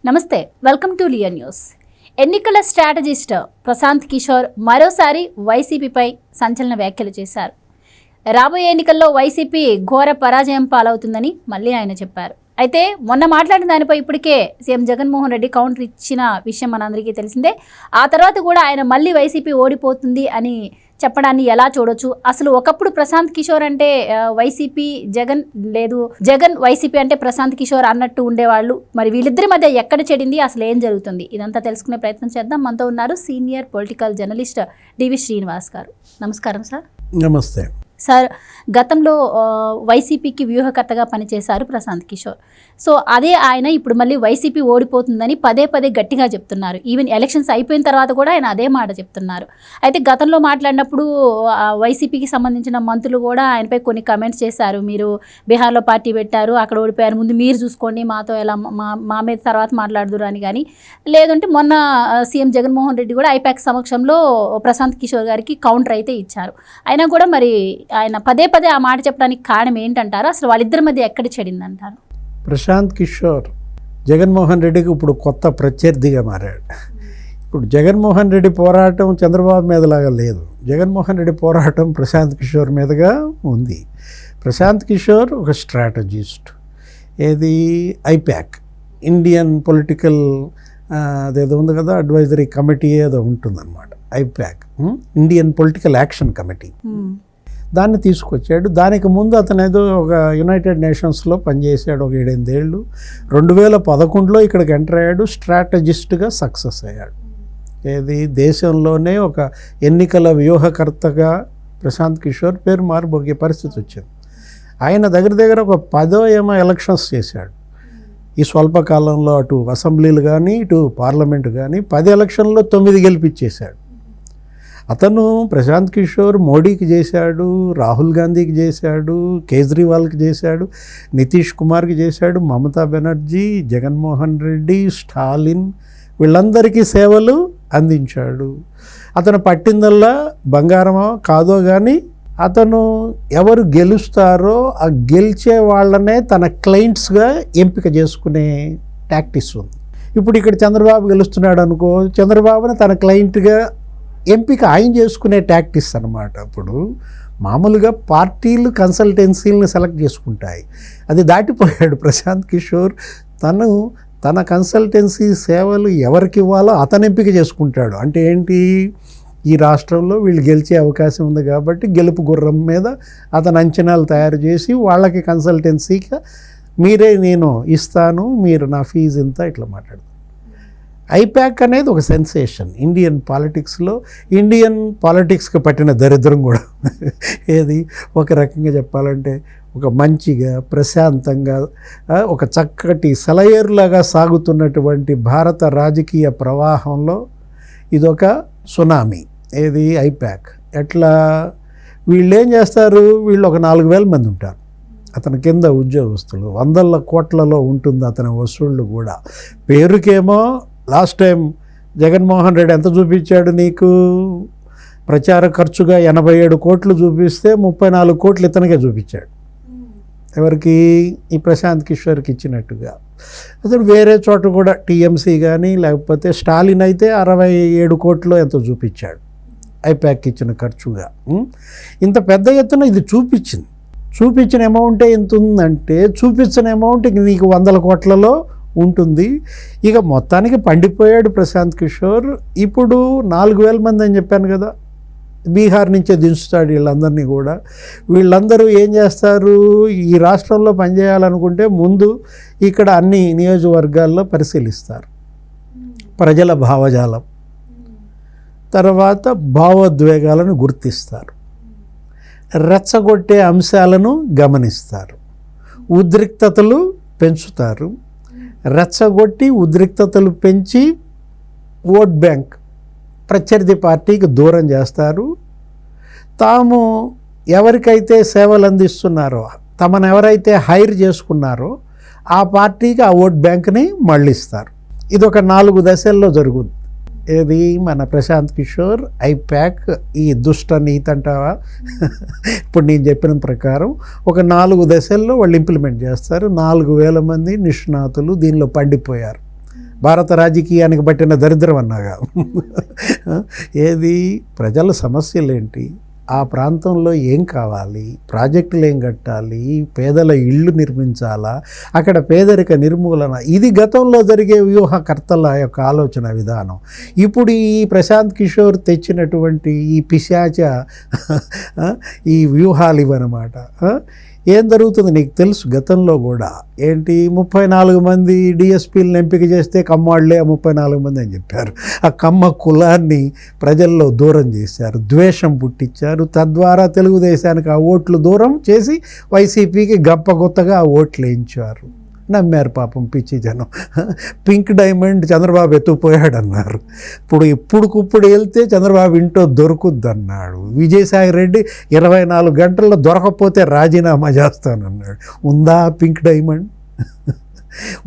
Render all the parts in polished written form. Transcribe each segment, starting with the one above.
నమస్తే, welcome to Liya news. ఎన్నికల strategist Prashanth Kishore మరోసారి వైసీపీపై సంచలన వ్యాఖ్యలు చేశారు. రాబోయే ఎన్నికల్లో వైసీపీ ఘోర పరాజయం పాలవుతుందని మళ్ళీ ఆయన చెప్పారు. అయితే మొన్న మాట్లాడిన దానిపై ఇప్పటికే సీఎం జగన్మోహన్ రెడ్డి కౌంటర్ ఇచ్చిన విషయం మనందరికీ తెలిసిందే. ఆ తర్వాత కూడా ఆయన మళ్ళీ వైసీపీ ఓడిపోతుంది అని చెప్పడాన్ని ఎలా చూడొచ్చు? అసలు ఒకప్పుడు ప్రశాంత్ కిషోర్ అంటే వైసీపీ జగన్, లేదు జగన్ వైసీపీ అంటే ప్రశాంత్ కిషోర్ అన్నట్టు ఉండేవాళ్ళు. మరి వీళ్ళిద్దరి మధ్య ఎక్కడ చెడింది, అసలు ఏం జరుగుతుంది, ఇదంతా తెలుసుకునే ప్రయత్నం చేద్దాం. మనతో ఉన్నారు సీనియర్ పొలిటికల్ జర్నలిస్ట్ డివి శ్రీనివాస్ గారు. నమస్కారం సార్. నమస్తే సార్. గతంలో వైసీపీకి వ్యూహకర్తగా పనిచేశారు ప్రశాంత్ కిషోర్. సో అదే ఆయన ఇప్పుడు మళ్ళీ వైసీపీ ఓడిపోతుందని పదే పదే గట్టిగా చెప్తున్నారు. ఈవెన్ ఎలక్షన్స్ అయిపోయిన తర్వాత కూడా ఆయన అదే మాట చెప్తున్నారు. అయితే గతంలో మాట్లాడినప్పుడు వైసీపీకి సంబంధించిన మంత్రులు కూడా ఆయనపై కొన్ని కమెంట్స్ చేశారు. మీరు బీహార్లో పార్టీ పెట్టారు, అక్కడ ఓడిపోయారు, ముందు మీరు చూసుకోండి, మాతో ఎలా మా మీద తర్వాత మాట్లాడుదురు అని. కానీ లేదంటే మొన్న సీఎం జగన్మోహన్ రెడ్డి కూడా ఐపాక్ సమక్షంలో ప్రశాంత్ కిషోర్ గారికి కౌంటర్ అయితే ఇచ్చారు. అయినా కూడా మరి ఆయన పదే పదే ఆ మాట చెప్పడానికి కారణం ఏంటంటారు? అసలు వాళ్ళిద్దరి మధ్య ఎక్కడ చెడిందంటారు? ప్రశాంత్ కిషోర్ జగన్మోహన్ రెడ్డికి ఇప్పుడు కొత్త ప్రత్యర్థిగా మారాడు. ఇప్పుడు జగన్మోహన్ రెడ్డి పోరాటం చంద్రబాబు మీదలాగా లేదు. జగన్మోహన్ రెడ్డి పోరాటం ప్రశాంత్ కిషోర్ మీదుగా ఉంది. ప్రశాంత్ కిషోర్ ఒక స్ట్రాటజిస్ట్. ఏది ఐపాక్, ఇండియన్ పొలిటికల్ అదేదో ఉంది కదా, అడ్వైజరీ కమిటీ ఏదో ఉంటుందన్నమాట. IPAC, Indian political action committee, దాన్ని తీసుకొచ్చాడు. దానికి ముందు అతను ఏదో ఒక యునైటెడ్ నేషన్స్లో పనిచేశాడు ఒక 7-8 ఏళ్ళు. 2011లో ఇక్కడికి ఎంటర్ అయ్యాడు. స్ట్రాటజిస్ట్గా సక్సెస్ అయ్యాడు. ఏది దేశంలోనే ఒక ఎన్నికల వ్యూహకర్తగా ప్రశాంత్ కిషోర్ పేరు మారిపోయే పరిస్థితి వచ్చింది. ఆయన దగ్గర ఒక 10 ఎలక్షన్స్ చేశాడు. ఈ స్వల్పకాలంలో అటు అసెంబ్లీలు కానీ ఇటు పార్లమెంటు కానీ 10 ఎలక్షన్లో 9 గెలిపించేశాడు. అతను ప్రశాంత్ కిషోర్ మోడీకి చేశాడు, రాహుల్ గాంధీకి చేశాడు, కేజ్రీవాల్కి చేశాడు, నితీష్ కుమార్కి చేశాడు, మమతా బెనర్జీ, జగన్మోహన్ రెడ్డి, స్టాలిన్, వీళ్ళందరికీ సేవలు అందించాడు. అతను పట్టిందల్లా బంగారమో కాదో కానీ అతను ఎవరు గెలుస్తారో ఆ గెలిచే వాళ్ళనే తన క్లయింట్స్గా ఎంపిక చేసుకునే టాక్టిక్స్ ఉంది. ఇప్పుడు ఇక్కడ చంద్రబాబు గెలుస్తున్నాడు అనుకో, చంద్రబాబుని తన క్లయింట్గా ఎంపిక ఆయన చేసుకునే టాక్టిక్స్ అన్నమాట. ఇప్పుడు మామూలుగా పార్టీలు కన్సల్టెన్సీలను సెలెక్ట్ చేసుకుంటాయి. అది దాటిపోయాడు ప్రశాంత్ కిషోర్. తన కన్సల్టెన్సీ సేవలు ఎవరికి ఇవ్వాలో అతను ఎంపిక చేసుకుంటాడు. అంటే ఏంటి, ఈ రాష్ట్రంలో వీళ్ళు గెలిచే అవకాశం ఉంది కాబట్టి గెలుపు గుర్రం మీద అతను అంచనాలు తయారు చేసి వాళ్ళకి కన్సల్టెన్సీగా మీరే నేను ఇస్తాను, మీరు నా ఫీజు ఇంత, ఇట్లా మాట్లాడతారు. ఐపాక్ అనేది ఒక సెన్సేషన్ ఇండియన్ పాలిటిక్స్లో. ఇండియన్ పాలిటిక్స్కి పట్టిన దరిద్రం కూడా. ఏది ఒక రకంగా చెప్పాలంటే ఒక మంచిగా ప్రశాంతంగా ఒక చక్కటి సెలయేరులాగా సాగుతున్నటువంటి భారత రాజకీయ ప్రవాహంలో ఇదొక సునామీ. ఏది ఐపాక్. ఎట్లా వీళ్ళు ఏం చేస్తారు, వీళ్ళు ఒక 4,000 మంది ఉంటారు. అతని కింద ఉద్యోగస్తులు 100 కోట్లలో ఉంటుంది అతని వసూళ్ళు కూడా. పేరుకేమో లాస్ట్ టైం జగన్మోహన్ రెడ్డి ఎంత చూపించాడు నీకు, ప్రచార ఖర్చుగా 87 కోట్లు చూపిస్తే 34 కోట్లు ఇతనికే చూపించాడు. ఎవరికి? ఈ ప్రశాంత్ కిషోర్కి ఇచ్చినట్టుగా. అతను వేరే చోట కూడా టీఎంసీ కానీ లేకపోతే స్టాలిన్ అయితే 67 కోట్లు ఎంతో చూపించాడు ఐపాక్ ఇచ్చిన ఖర్చుగా. ఇంత పెద్ద ఎత్తున ఇది చూపించిన అమౌంటే ఎంత ఉందంటే, చూపించిన అమౌంట్ నీకు 100 కోట్లలో ఉంటుంది. ఇక మొత్తానికి పండిపోయాడు ప్రశాంత్ కిషోర్. ఇప్పుడు 4,000 మంది అని చెప్పాను కదా, బీహార్ నుంచే దించుతాడు వీళ్ళందరినీ కూడా. వీళ్ళందరూ ఏం చేస్తారు, ఈ రాష్ట్రంలో పనిచేయాలనుకుంటే ముందు ఇక్కడ అన్ని నియోజకవర్గాల్లో పరిశీలిస్తారు. ప్రజల భావజాలం, తర్వాత భావోద్వేగాలను గుర్తిస్తారు, రెచ్చగొట్టే అంశాలను గమనిస్తారు, ఉద్రిక్తతలు పెంచుతారు. రెచ్చగొట్టి ఉద్రిక్తతలు పెంచి ఓట్ బ్యాంక్ ప్రత్యర్థి పార్టీకి దూరం చేస్తారు. తాము ఎవరికైతే సేవలు అందిస్తున్నారో, తమను ఎవరైతే హైర్ చేసుకున్నారో ఆ పార్టీకి ఆ ఓట్ బ్యాంక్ని మళ్ళిస్తారు. ఇది ఒక 4 దశల్లో జరుగుతుంది. ఏది మన ప్రశాంత్ కిషోర్ ఐపాక్ ఈ దుష్ట నీతి అంటావా, ఇప్పుడు నేను చెప్పిన ప్రకారం ఒక 4 దశల్లో వాళ్ళు ఇంప్లిమెంట్ చేస్తారు. 4,000 మంది నిష్ణాతులు దీనిలో పండిపోయారు. భారత రాజకీయానికి పట్టిన దరిద్రం అన్నాగా. ఏది ప్రజల సమస్యలేంటి, ఆ ప్రాంతంలో ఏం కావాలి, ప్రాజెక్టులు ఏం కట్టాలి, పేదల ఇళ్ళు నిర్మించాలా, అక్కడ పేదరిక నిర్మూలన, ఇది గతంలో జరిగే వ్యూహకర్తల యొక్క ఆలోచన విధానం. ఇప్పుడు ఈ ప్రశాంత్ కిషోర్ తెచ్చినటువంటి ఈ పిశాచ ఈ వ్యూహాలు ఇవన్నమాట. ఏం జరుగుతుంది నీకు తెలుసు. గతంలో కూడా ఏంటి 34 మంది డిఎస్పీలను ఎంపిక చేస్తే కమ్మాళ్లే 34 మంది అని చెప్పారు. ఆ కమ్మ కులాన్ని ప్రజల్లో దూరం చేశారు, ద్వేషం పుట్టించారు. తద్వారా తెలుగుదేశానికి ఆ ఓట్లు దూరం చేసి వైసీపీకి గొప్పగా ఆ ఓట్లు వేయించారు. నమ్మారు పాపం పిచ్చి జనం. పింక్ డైమండ్ చంద్రబాబు ఎత్తుకుపోయాడు అన్నారు. ఇప్పుడు వెళ్తే చంద్రబాబు ఇంట్లో దొరుకుద్ది అన్నాడు. విజయసాయి రెడ్డి 24 గంటల్లో దొరకకపోతే రాజీనామా చేస్తానన్నాడు. ఉందా పింక్ డైమండ్?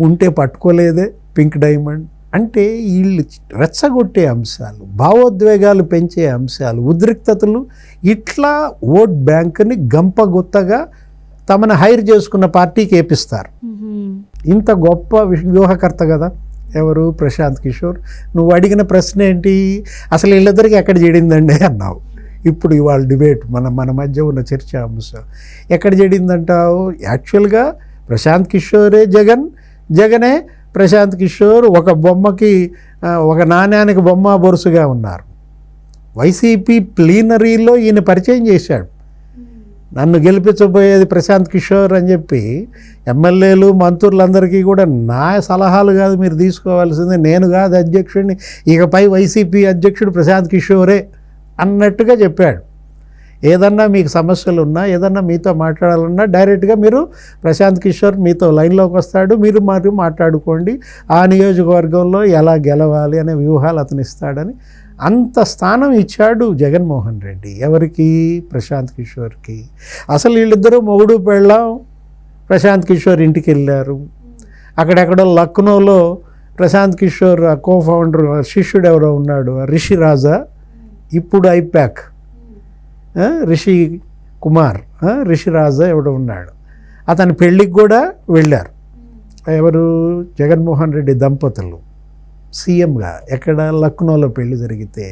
ఉంటే పట్టుకోలేదే పింక్ డైమండ్. అంటే వీళ్ళు రెచ్చగొట్టే అంశాలు, భావోద్వేగాలు పెంచే అంశాలు, ఉద్రిక్తతలు, ఇట్లా ఓట్ బ్యాంకుని గంపగుత్తగా తమను హైర్ చేసుకున్న పార్టీకి ఏపిస్తారు. ఇంత గొప్ప వ్యూహకర్త కదా ఎవరు? ప్రశాంత్ కిషోర్. నువ్వు అడిగిన ప్రశ్న ఏంటి, అసలు వీళ్ళిద్దరికి ఎక్కడ చెడిందండి అన్నావు. ఇప్పుడు ఇవాళ డిబేట్ మన మధ్య ఉన్న చర్చా అంశం ఎక్కడ చెడిందంటావు? యాక్చువల్గా ప్రశాంత్ కిషోరే జగనే ప్రశాంత్ కిషోర్ ఒక బొమ్మకి, ఒక నాణ్యానికి బొమ్మ బొరుసుగా ఉన్నారు. వైసీపీ ప్లీనరీలో ఈయన పరిచయం చేశాడు. నన్ను గెలిపించబోయేది ప్రశాంత్ కిషోర్ అని చెప్పి ఎమ్మెల్యేలు మంత్రులందరికీ కూడా నా సలహాలు కాదు మీరు తీసుకోవాల్సిందే, నేను కాదు అధ్యక్షుడిని, ఇకపై వైసీపీ అధ్యక్షుడు ప్రశాంత్ కిషోరే అన్నట్టుగా చెప్పాడు. ఏదన్నా మీకు సమస్యలు ఉన్నా, ఏదన్నా మీతో మాట్లాడాలన్నా డైరెక్ట్గా మీరు ప్రశాంత్ కిషోర్ మీతో లైన్లోకి వస్తాడు, మీరు మాట్లాడుకోండి, ఆ నియోజకవర్గంలో ఎలా గెలవాలి అనే వ్యూహాలు అతను ఇస్తాడని అంత స్థానం ఇచ్చాడు జగన్మోహన్ రెడ్డి. ఎవరికి? ప్రశాంత్ కిషోర్కి. అసలు వీళ్ళిద్దరూ మొగుడు పెళ్ళాం ప్రశాంత్ కిషోర్ ఇంటికి వెళ్ళారు. అక్కడెక్కడో లక్నోలో ప్రశాంత్ కిషోర్ కో ఫౌండర్ శిష్యుడు ఎవరో ఉన్నాడు, రిషి రాజా, ఇప్పుడు ఐపాక్ రిషి కుమార్, రిషి రాజా ఎవడో ఉన్నాడు, అతని పెళ్ళికి కూడా వెళ్ళారు. ఎవరు? జగన్మోహన్ రెడ్డి దంపతులు సీఎంగా. ఎక్కడ? లక్నోలో పెళ్లి జరిగితే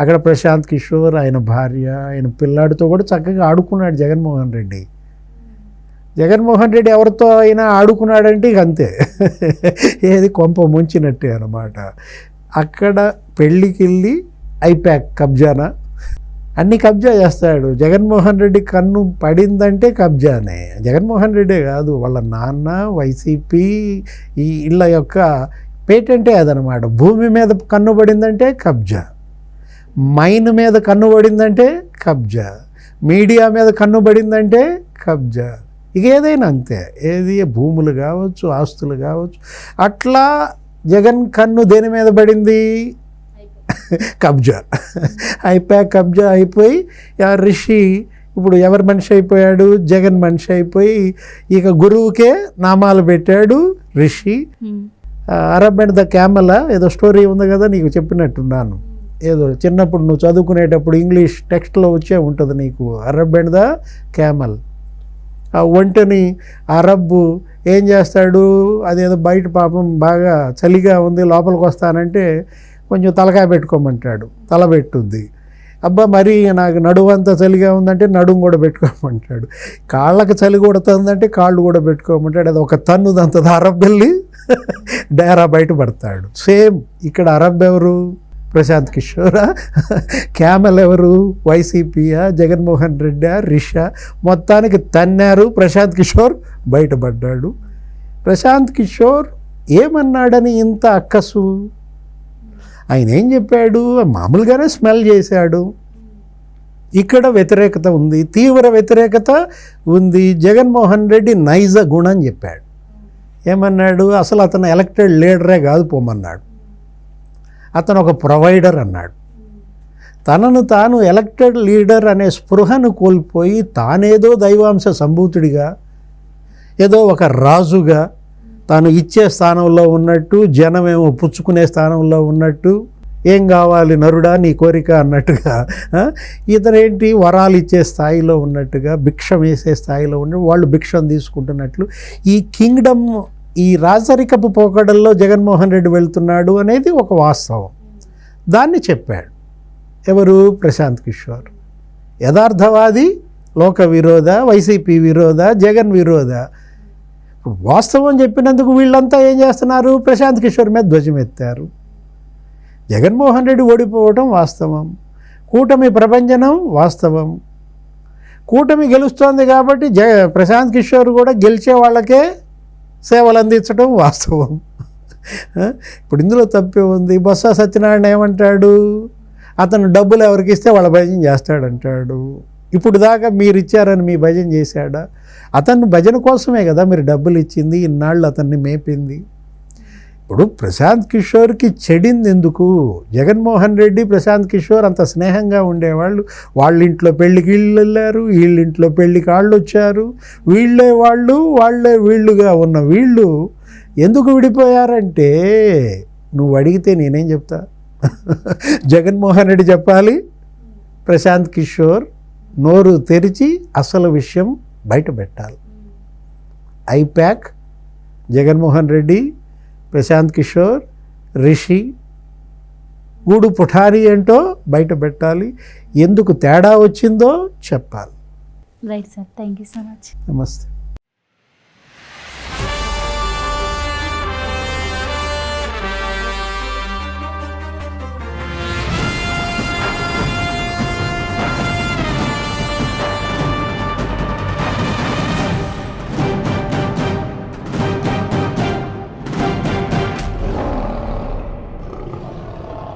అక్కడ ప్రశాంత్ కిషోర్, ఆయన భార్య, ఆయన పిల్లాడితో కూడా చక్కగా ఆడుకున్నాడు జగన్మోహన్ రెడ్డి. జగన్మోహన్ రెడ్డి ఎవరితో అయినా ఆడుకున్నాడంటే ఇక అంతే, ఏది కొంప ముంచినట్టే అన్నమాట. అక్కడ పెళ్ళికి వెళ్ళి ఐపాక్ కబ్జానా, అన్ని కబ్జా చేస్తాడు. జగన్మోహన్ రెడ్డి కన్ను పడిందంటే కబ్జానే. జగన్మోహన్ రెడ్డే కాదు, వాళ్ళ నాన్న, వైసీపీ, ఈ ఇళ్ళ యొక్క పేటెంటే అదనమాట. భూమి మీద కన్ను పడిందంటే కబ్జా, మైన్ మీద కన్ను పడిందంటే కబ్జా, మీడియా మీద కన్ను పడిందంటే కబ్జా. ఇక ఏదైనా అంతే, ఏది భూములు కావచ్చు, ఆస్తులు కావచ్చు. అట్లా జగన్ కన్ను దేని మీద పడింది? కబ్జా. ఐపాక్ కబ్జా అయిపోయి రిషి ఇప్పుడు ఎవరి మనిషి అయిపోయాడు? జగన్ మనిషి అయిపోయి ఇక గురువుకే నామాలు పెట్టాడు Rishi. Arab and the camel ఏదో స్టోరీ ఉంది కదా, నీకు చెప్పినట్టున్నాను. ఏదో చిన్నప్పుడు నువ్వు చదువుకునేటప్పుడు ఇంగ్లీష్ టెక్స్ట్లో వచ్చే ఉంటుంది నీకు, అరబ్ అండ్ ద క్యామెల్. ఆ ఒంటని అరబ్బు ఏం చేస్తాడు, అదేదో బయట పాపం బాగా చలిగా ఉంది లోపలికి వస్తానంటే కొంచెం తలకాయ పెట్టుకోమంటాడు, తల పెట్టుద్ది. అబ్బా మరి నాకు నడువు అంతా చలిగా ఉందంటే నడుము కూడా పెట్టుకోమంటాడు, కాళ్ళకి చలి కొడుతుందంటే కాళ్ళు కూడా పెట్టుకోమంటాడు. అది ఒక తన్నుదంతది అరబ్ వెళ్ళి డేరా బయట పడతాడు. సేమ్ ఇక్కడ అరబ్ ఎవరు? ప్రశాంత్ కిషోరా? క్యామెల్ ఎవరు? వైసీపీయా, జగన్మోహన్ రెడ్డా, రిషా? మొత్తానికి తన్నారు, ప్రశాంత్ కిషోర్ బయటపడ్డాడు. ప్రశాంత్ కిషోర్ ఏమన్నాడని ఇంత అక్కసు? ఆయన ఏం చెప్పాడు? మామూలుగానే స్మెల్ చేశాడు. ఇక్కడ వ్యతిరేకత ఉంది, తీవ్ర వ్యతిరేకత ఉంది. జగన్మోహన్ రెడ్డి నైజ గుణం చెప్పాడు. ఏమన్నాడు? అసలు అతను ఎలక్టెడ్ లీడరే కాదు పోమన్నాడు, అతను ఒక ప్రొవైడర్ అన్నాడు. తనను తాను ఎలక్టెడ్ లీడర్ అనే స్పృహను కోల్పోయి తానేదో దైవాంశ సంభూతుడిగా, ఏదో ఒక రాజుగా, తాను ఇచ్చే స్థానంలో ఉన్నట్టు, జనమేమో పుచ్చుకునే స్థానంలో ఉన్నట్టు, ఏం కావాలి నరుడా నీ కోరిక అన్నట్టుగా, ఇతనేంటి వరాలు ఇచ్చే స్థాయిలో ఉన్నట్టుగా, భిక్షం వేసే స్థాయిలో ఉన్న వాళ్ళు భిక్షం తీసుకుంటున్నట్లు, ఈ కింగ్డమ్ ఈ రాజరికపు పోకడల్లో జగన్మోహన్ రెడ్డి వెళ్తున్నాడు అనేది ఒక వాస్తవం. దాన్ని చెప్పాడు ఎవరు? ప్రశాంత్ కిషోర్. యథార్థవాది, లోక విరోధ, వైసీపీ విరోధ, జగన్ విరోధ. ఇప్పుడు వాస్తవం చెప్పినందుకు వీళ్ళంతా ఏం చేస్తున్నారు? ప్రశాంత్ కిషోర్ మీద ధ్వజమెత్తారు. జగన్మోహన్ రెడ్డి ఓడిపోవటం వాస్తవం, కూటమి ప్రభంజనం వాస్తవం. కూటమి గెలుస్తోంది కాబట్టి ప్రశాంత్ కిషోర్ కూడా గెలిచే వాళ్ళకే సేవలు అందించడం వాస్తవం. ఇప్పుడు ఇందులో తప్పే ఉంది? బొత్స సత్యనారాయణ ఏమంటాడు? అతను డబ్బులు ఎవరికి ఇస్తే వాళ్ళ భజన చేస్తాడంటాడు. ఇప్పుడు దాకా మీరు ఇచ్చారని మీ భజన చేశాడా? అతను భజన కోసమే కదా మీరు డబ్బులు ఇచ్చింది, ఇన్నాళ్ళు అతన్ని మేపింది. ఇప్పుడు ప్రశాంత్ కిషోర్కి చెడింది ఎందుకు? జగన్మోహన్ రెడ్డి ప్రశాంత్ కిషోర్ అంత స్నేహంగా ఉండేవాళ్ళు. వాళ్ళ ఇంట్లో పెళ్ళికి వీళ్ళు వెళ్ళారు, వీళ్ళింట్లో పెళ్ళికి వాళ్ళు వచ్చారు. వీళ్ళే వాళ్ళు, వాళ్ళే వీళ్ళుగా ఉన్న వీళ్ళు ఎందుకు విడిపోయారంటే నువ్వు అడిగితే నేనేం చెప్తా? జగన్మోహన్ రెడ్డి చెప్పాలి, ప్రశాంత్ కిషోర్ నోరు తెరిచి అసలు విషయం బయట పెట్టాలి. ఐప్యాక్, జగన్మోహన్ రెడ్డి, ప్రశాంత్ కిషోర్, రిషి, గూడు పుఠారి ఏంటో బయట పెట్టాలి. ఎందుకు తేడా వచ్చిందో చెప్పాలి. Right sir, thank you so much. నమస్తే.